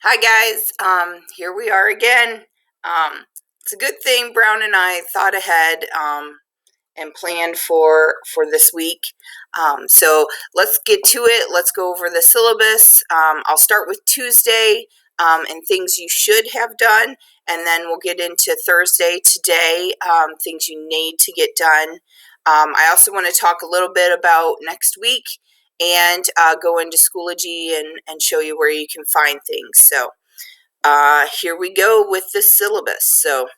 Hi guys, here we are again. It's a good thing Brown and I thought ahead and planned for this week. So let's get to it. Let's go over the syllabus. I'll start with Tuesday and things you should have done, and then we'll get into Thursday today, things you need to get done. I also want to talk a little bit about next week and go into Schoology and show you where you can find things. So here we go with the syllabus. So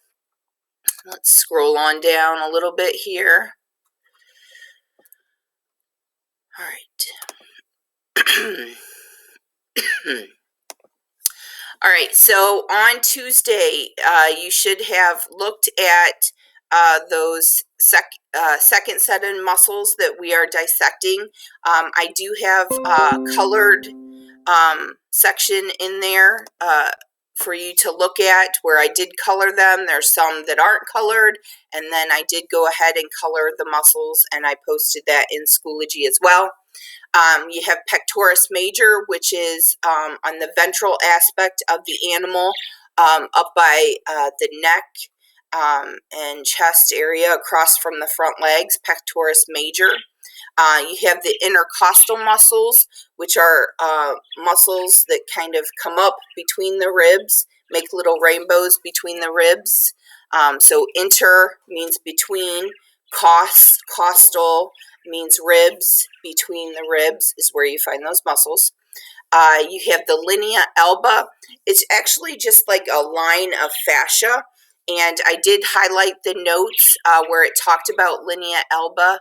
let's scroll on down a little bit here. All right. All right, so on Tuesday, you should have looked at those second set of muscles that we are dissecting. I do have a colored section in there for you to look at where I did color them. There's some that aren't colored, and then I did go ahead and color the muscles, and I posted that in Schoology as well. You have pectoris major, which is on the ventral aspect of the animal, up by the neck and chest area across from the front legs, pectoris major. You have the intercostal muscles, which are muscles that kind of come up between the ribs, make little rainbows between the ribs. So inter means between, costal means ribs, between the ribs is where you find those muscles. You have the linea alba. It's actually just like a line of fascia, and I did highlight the notes where it talked about linea alba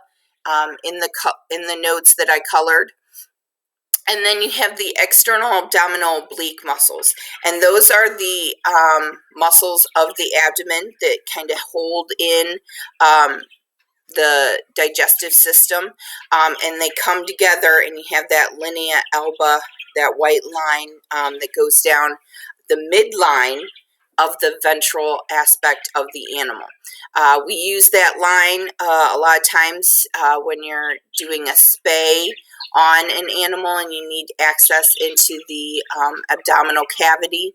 in the notes that I colored. And then you have the external abdominal oblique muscles, and those are the muscles of the abdomen that kind of hold in the digestive system, and they come together, and you have that linea alba, that white line that goes down the midline of the ventral aspect of the animal. We use that line a lot of times when you're doing a spay on an animal and you need access into the abdominal cavity.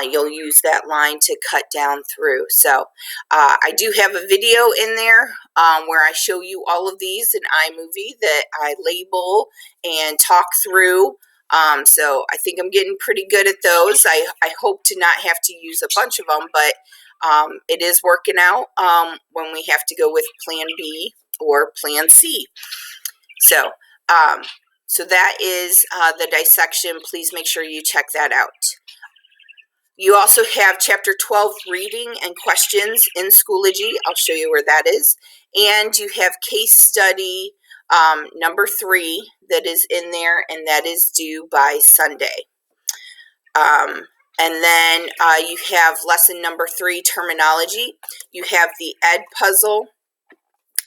You'll use that line to cut down through. So I do have a video in there where I show you all of these in iMovie that I label and talk through. So I think I'm getting pretty good at those. I hope to not have to use a bunch of them, but it is working out when we have to go with Plan B or Plan C. So, so that is the dissection. Please make sure you check that out. You also have Chapter 12 reading and questions in Schoology. I'll show you where that is. And you have case study number 3 that is in there, and that is due by Sunday. And then you have lesson number 3, terminology. You have the Ed puzzle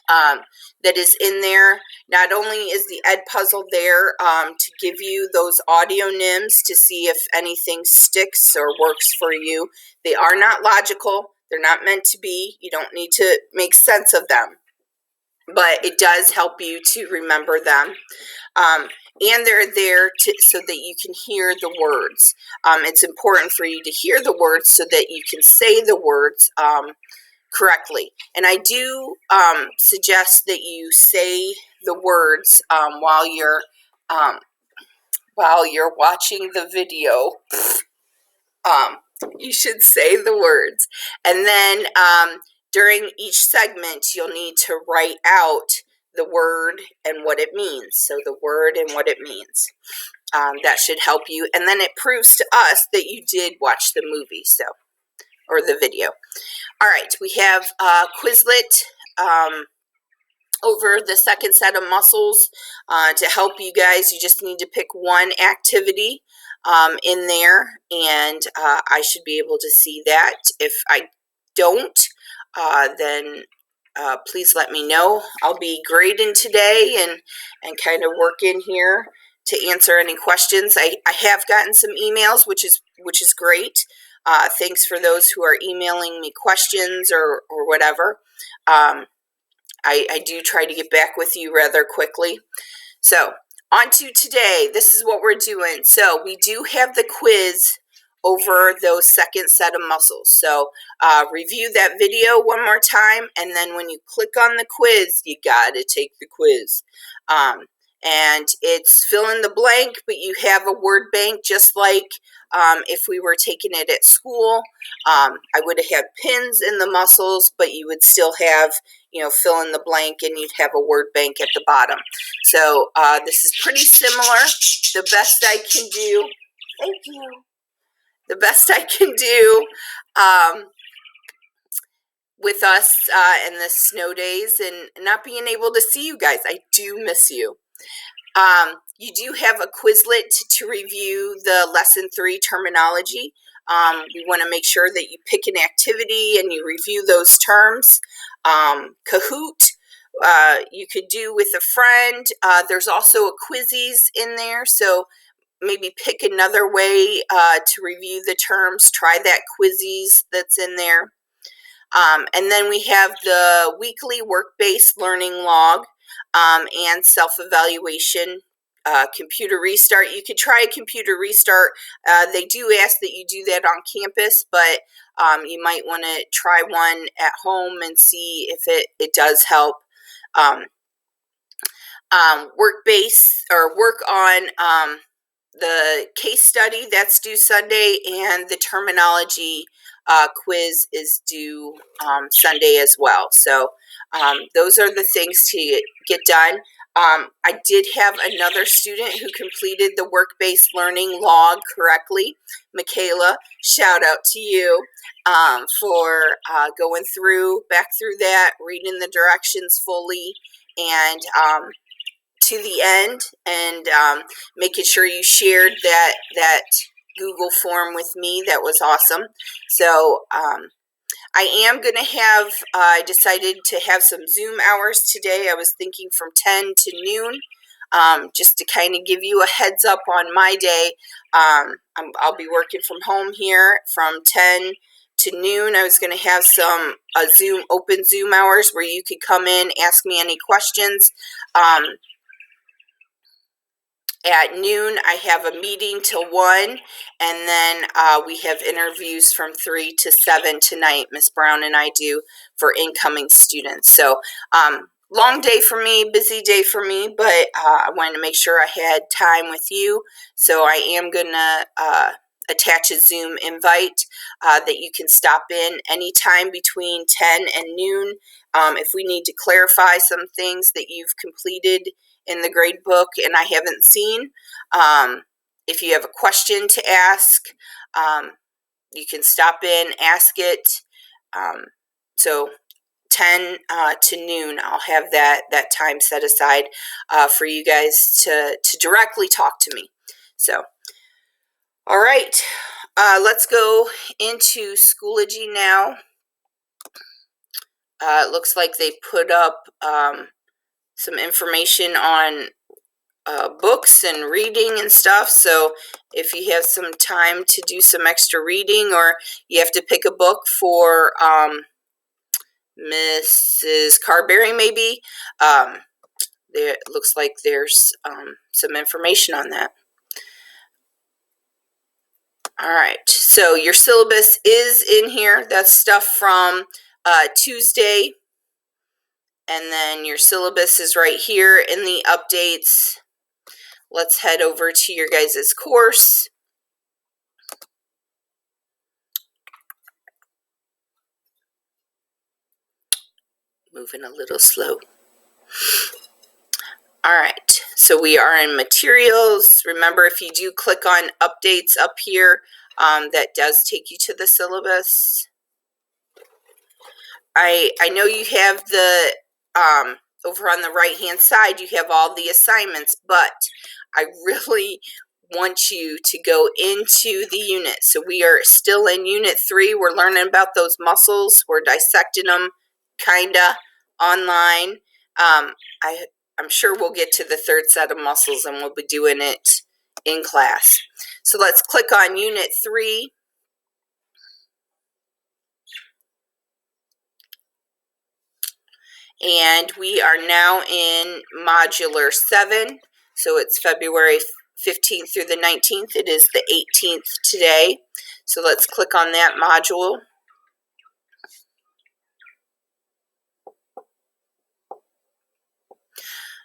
that is in there. Not only is the Ed puzzle there to give you those audio NIMs to see if anything sticks or works for you. They are not logical. They're not meant to be. You don't need to make sense of them. But it does help you to remember them. And they're there so that you can hear the words. It's important for you to hear the words so that you can say the words correctly. And I do suggest that you say the words while you're watching the video. You should say the words. And then during each segment, you'll need to write out the word and what it means. So the word and what it means. That should help you. And then it proves to us that you did watch the movie, or the video. All right, we have Quizlet over the second set of muscles to help you guys. You just need to pick one activity in there, and I should be able to see that. If I don't, then please let me know. I'll be grading today and kind of work in here to answer any questions. I have gotten some emails, which is great. Thanks for those who are emailing me questions or whatever. I do try to get back with you rather quickly. So on to today. This is what we're doing. So we do have the quiz over those second set of muscles. So review that video one more time, and then when you click on the quiz, you got to take the quiz. And it's fill in the blank, but you have a word bank just like if we were taking it at school. I would have had pins in the muscles, but you would still have, fill in the blank, and you'd have a word bank at the bottom. So this is pretty similar. The best I can do, thank you. The best I can do with us in the snow days and not being able to see you guys. I do miss you. You do have a Quizlet to review the Lesson 3 terminology. We want to make sure that you pick an activity and you review those terms. Kahoot, you could do with a friend. There's also a Quizzies in there, so maybe pick another way to review the terms. Try that Quizzies that's in there. And then we have the weekly work-based learning log and self-evaluation. Computer restart. You could try a computer restart. They do ask that you do that on campus, but you might want to try one at home and see if it does help. Work-based or work on the case study that's due Sunday, and the terminology quiz is due Sunday as well. So those are the things to get done. I did have another student who completed the work-based learning log correctly. Michaela, shout out to you for going back through that, reading the directions fully, and to the end, and making sure you shared that Google form with me. That was awesome. So I am going to have, I decided to have some Zoom hours today. I was thinking from 10 to noon, just to kind of give you a heads up on my day. I'll be working from home here from 10 to noon. I was going to have some open Zoom hours where you could come in, ask me any questions. At noon, I have a meeting till 1, and then we have interviews from 3 to 7 tonight, Miss Brown and I do, for incoming students. So, long day for me, busy day for me, but I wanted to make sure I had time with you. So I am going to attach a Zoom invite that you can stop in anytime between 10 and noon. If we need to clarify some things that you've completed in the grade book and I haven't seen. If you have a question to ask, you can stop in, ask it. So 10 to noon, I'll have that time set aside for you guys to directly talk to me. So, all right, let's go into Schoology now. It looks like they put up some information on books and reading and stuff. So if you have some time to do some extra reading, or you have to pick a book for Mrs. Carberry, maybe, it looks like there's some information on that. All right, so your syllabus is in here. That's stuff from Tuesday. And then your syllabus is right here in the updates. Let's head over to your guys' course. Moving a little slow. All right, so we are in materials. Remember, if you do click on updates up here, that does take you to the syllabus. I know you have the over on the right hand side, you have all the assignments, but I really want you to go into the unit. So we are still in unit 3. We're learning about those muscles. We're dissecting them kinda online. I'm sure we'll get to the third set of muscles and we'll be doing it in class. So let's click on unit 3. And we are now in modular 7. So it's February 15th through the 19th. It is the 18th today. So let's click on that module.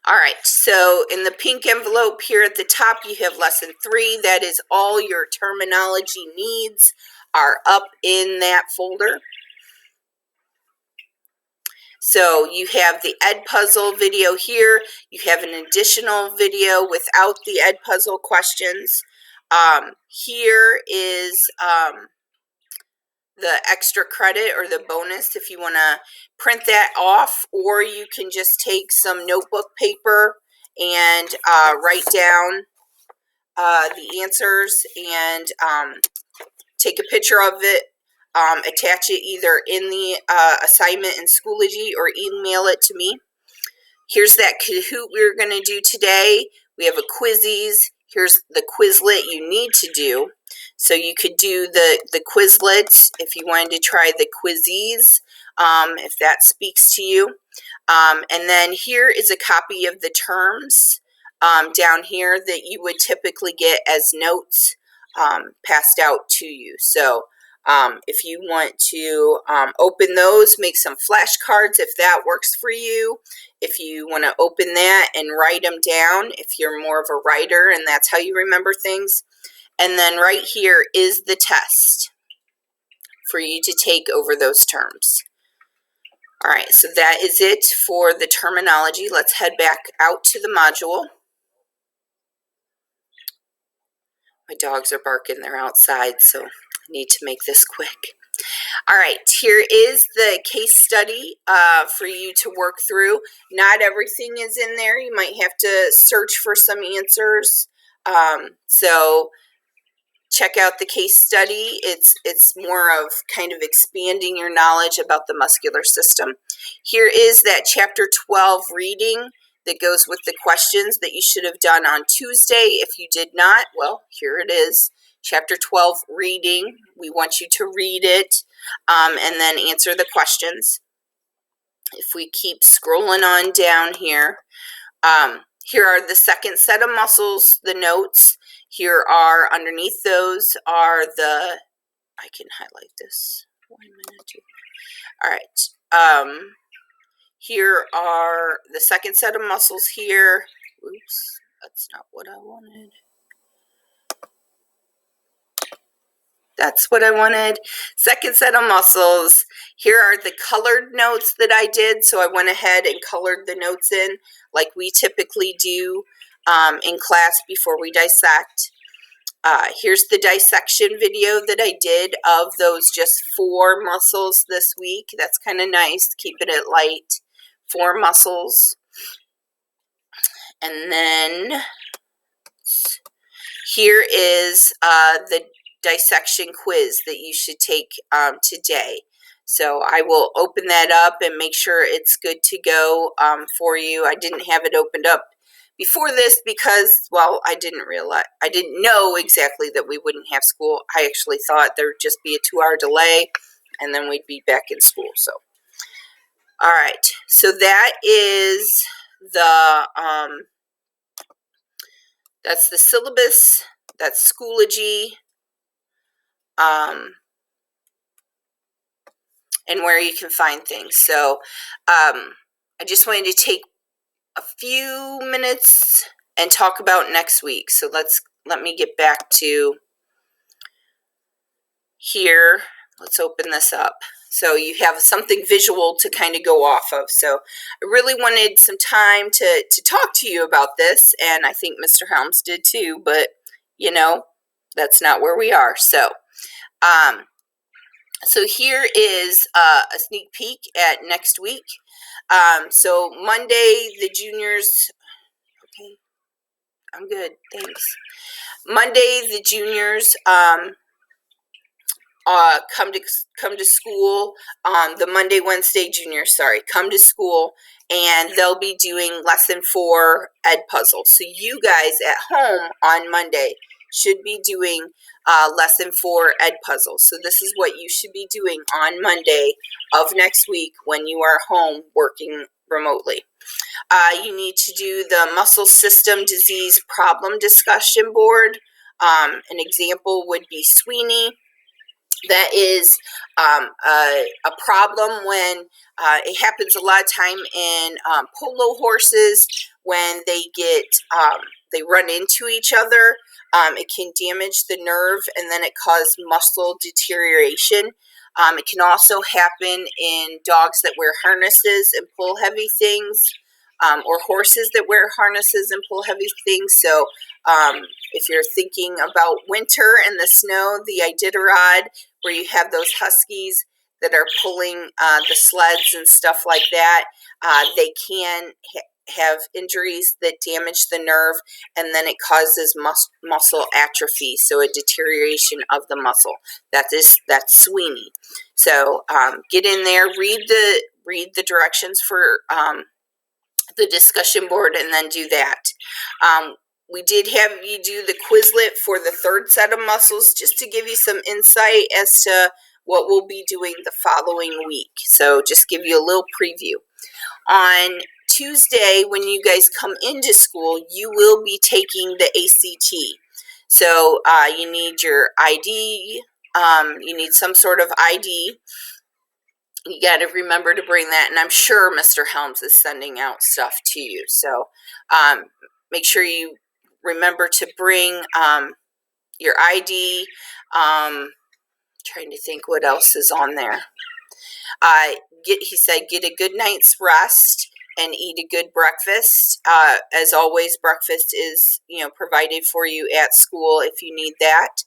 All right, so in the pink envelope here at the top, you have lesson 3. That is all your terminology needs are up in that folder. So you have the Edpuzzle video here. You have an additional video without the Edpuzzle questions. Here is the extra credit or the bonus if you want to print that off, or you can just take some notebook paper and write down the answers and take a picture of it, attach it either in the assignment in Schoology or email it to me. Here's that Kahoot we're going to do today. We have a Quizzies. Here's the Quizlet you need to do. So you could do the Quizlet if you wanted to try the Quizzies, if that speaks to you. And then here is a copy of the terms down here that you would typically get as notes passed out to you. So if you want to open those, make some flashcards if that works for you. If you want to open that and write them down, if you're more of a writer and that's how you remember things. And then right here is the test for you to take over those terms. All right, so that is it for the terminology. Let's head back out to the module. My dogs are barking, they're outside, so I need to make this quick. All right, here is the case study for you to work through. Not everything is in there. You might have to search for some answers. So check out the case study. It's more of kind of expanding your knowledge about the muscular system. Here is that chapter 12 reading that goes with the questions that you should have done on Tuesday. If you did not, well, here it is. Chapter 12 reading. We want you to read it and then answer the questions. If we keep scrolling on down here, here are the second set of muscles, the notes. Here are, underneath those are the, I can highlight this. 1 minute, 2. All right. Here are the second set of muscles here. Oops, that's not what I wanted. That's what I wanted. Second set of muscles. Here are the colored notes that I did. So I went ahead and colored the notes in like we typically do in class before we dissect. Here's the dissection video that I did of those just 4 muscles this week. That's kind of nice, keeping it light. 4 muscles. And then here is the dissection quiz that you should take today. So I will open that up and make sure it's good to go for you. I didn't have it opened up before this because, well, I didn't know exactly that we wouldn't have school. I actually thought there would just be a 2-hour delay and then we'd be back in school. So, all right. So that is the that's the syllabus. That's Schoology. And where you can find things. So I just wanted to take a few minutes and talk about next week. So let me get back to here. Let's open this up. So you have something visual to kind of go off of. So I really wanted some time to talk to you about this, and I think Mr. Helms did too, but you know, that's not where we are. So so here is a sneak peek at next week. So Monday, the juniors, okay, I'm good, thanks. Monday, the juniors come to school. The Monday, Wednesday, juniors, come to school, and they'll be doing lesson 4 Edpuzzle. So you guys at home on Monday should be doing lesson 4 Edpuzzle. So this is what you should be doing on Monday of next week when you are home working remotely. You need to do the muscle system disease problem discussion board. An example would be Sweeney. that is a problem when it happens a lot of time in polo horses when they run into each other. It can damage the nerve and then it causes muscle deterioration. It can also happen in dogs that wear harnesses and pull heavy things, or horses that wear harnesses and pull heavy things. So if you're thinking about winter and the snow, the Iditarod, where you have those huskies that are pulling the sleds and stuff like that, they can have injuries that damage the nerve, and then it causes muscle atrophy, so a deterioration of the muscle. That's Sweeney. So get in there, read the directions for the discussion board, and then do that. We did have you do the Quizlet for the third set of muscles, just to give you some insight as to what we'll be doing the following week. So just give you a little preview. On Tuesday, when you guys come into school, you will be taking the ACT. So you need your ID. You need some sort of ID. You got to remember to bring that, and I'm sure Mr. Helms is sending out stuff to you. So make sure you remember to bring your ID. Trying to think what else is on there. He said get a good night's rest and eat a good breakfast. As always, breakfast is provided for you at school if you need that.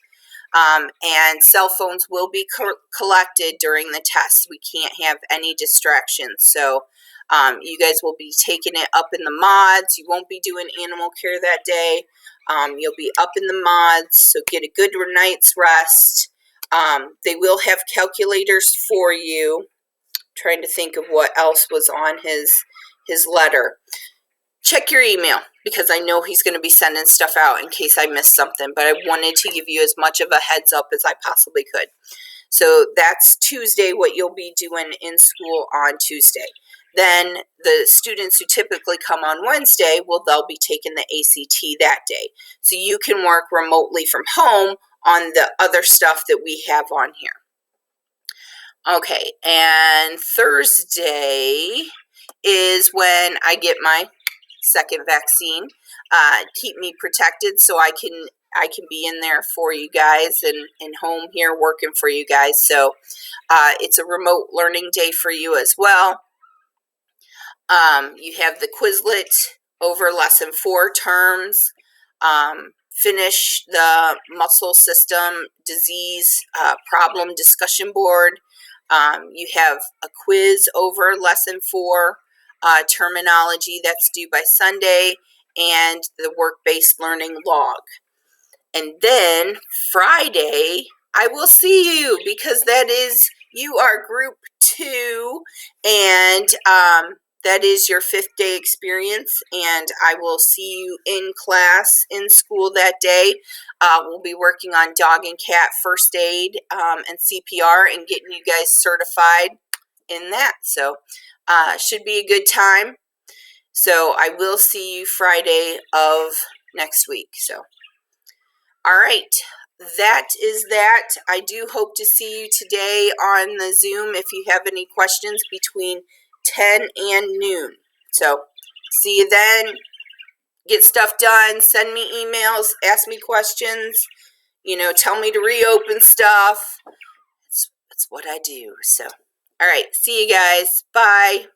And cell phones will be collected during the test. We can't have any distractions. So you guys will be taking it up in the mods. You won't be doing animal care that day. You'll be up in the mods, so get a good night's rest. They will have calculators for you. Trying to think of what else was on his letter. Check your email, because I know he's going to be sending stuff out in case I missed something, but I wanted to give you as much of a heads up as I possibly could. So that's Tuesday, what you'll be doing in school on Tuesday. Then the students who typically come on Wednesday, they'll be taking the ACT that day. So you can work remotely from home on the other stuff that we have on here. Okay, and Thursday is when I get my second vaccine. Keep me protected so I can be in there for you guys and home here working for you guys. So it's a remote learning day for you as well. You have the Quizlet over lesson 4 terms. Finish the muscle system disease problem discussion board. You have a quiz over lesson 4 terminology that's due by Sunday, and the work-based learning log. And then Friday, I will see you, because you are group 2, and that is your 5th day experience, and I will see you in class, in school that day. We'll be working on dog and cat first aid and CPR and getting you guys certified in that. So should be a good time. So I will see you Friday of next week. So, all right. That is that. I do hope to see you today on the Zoom if you have any questions between 10 and noon. So, see you then. Get stuff done. Send me emails. Ask me questions. Tell me to reopen stuff. That's what I do. So, all right. See you guys. Bye.